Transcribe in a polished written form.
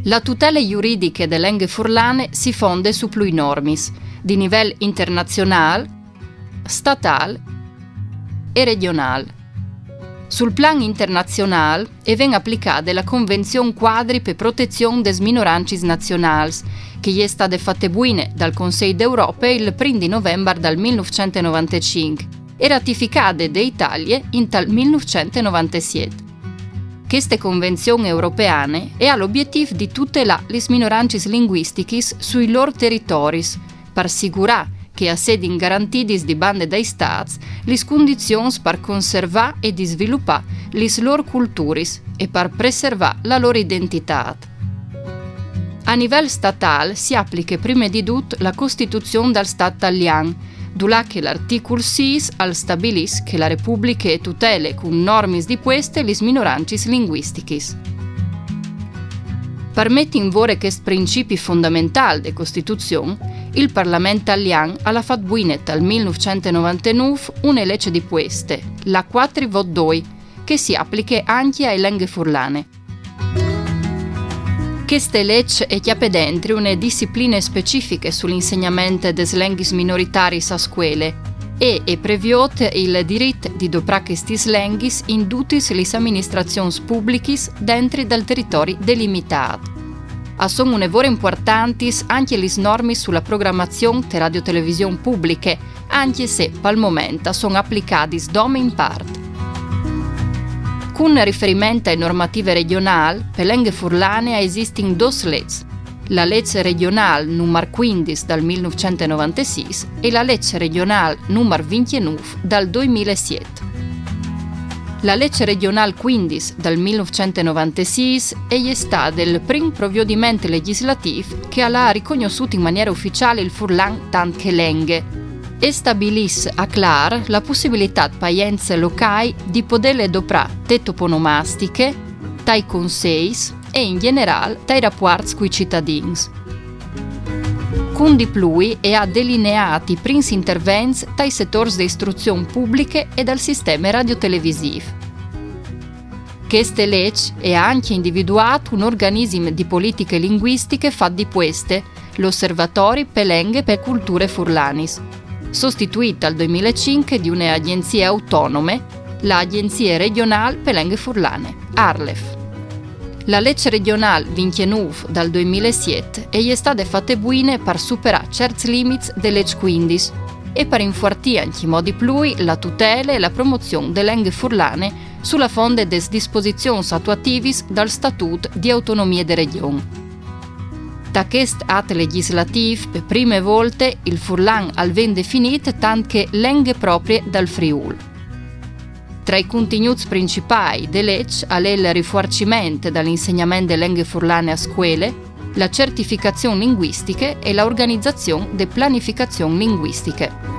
La tutela giuridica delle lingue furlane si fonda su plui normis, di livello internazionale, statale e regionale. Sul plan internazionale viene applicata la Convenzione Quadri per protezione des minorancis nazionals, che è stata fatta buine dal Consiglio d'Europa il 1 novembre del 1995 e ratificata da Italia in tal 1997. Queste convenzioni europeane ha l'obiettivo di tutelare le minoranze linguistiche sui loro territori, per assicurare che siano garantite di bande dai Stati le condizioni per conservare e di sviluppare le loro culture e per preservare la loro identità. A livello statale si applica prima di tutto la Costituzione del Stato italiano, dove l'articolo 6 stabilisce che la Repubblica tutela con norme di queste le minoranze linguistiche. Per mettere in valore questo principio fondamentale della Costituzione, il Parlamento italiano ha fatto buine dal 1999 una legge di queste, la 442, che si applica anche alle lingue furlane. Questa legge chiappe dentro una disciplina specifica sull'insegnamento delle lingue minoritarie a scuole e prevede il diritto di doprare queste lingue in tutte le amministrazioni pubbliche dentro del territorio delimitato. Sono un'evore importanti anche le norme sulla programmazione di radio-televisione pubbliche, anche se al momento sono applicate dome in parte. Con riferimento alle normative regionali, per le lingue furlane esistono due leggi, la legge regionale numero 15 del 1996 e la legge regionale numero 29 del 2007. La legge regionale 15 del 1996 è stata il primo provvedimento legislativo che ha riconosciuto in maniera ufficiale il furlan tante lingue e stabilisce a clar la possibilità di pazienze locali di poter adoperare te toponomastiche, tai consigli e in generale tai rapporti coi cittadini. Con di più ha delineati i primi interventi dai settori di istruzione pubblica e dal sistema radiotelevisivo. Queste leggi ha anche individuato un organismo di politiche linguistiche fatto di queste, l'Osservatorio per lingue per culture furlanis, sostituita al 2005 di un'agenzia autonome, l'Agenzia regionale per lingue furlane, ARLEF. La legge regionale 29 dal 2007 è stata fatta buine per superare certi limiti della legge 15 e per infortire anche in modi plui la tutela e la promozione delle lingue furlane sulla fonte des disposizioni attuative dal Statuto di Autonomia delle Regioni. Da questo atto legislativo, per prime volte, il furlan al ben definito tanto lingue proprie dal Friuli. Tra i contenuti principali della legge è il rafforzamento dell'insegnamento delle lingue furlane a scuole, la certificazione linguistica e l'organizzazione delle pianificazioni linguistiche.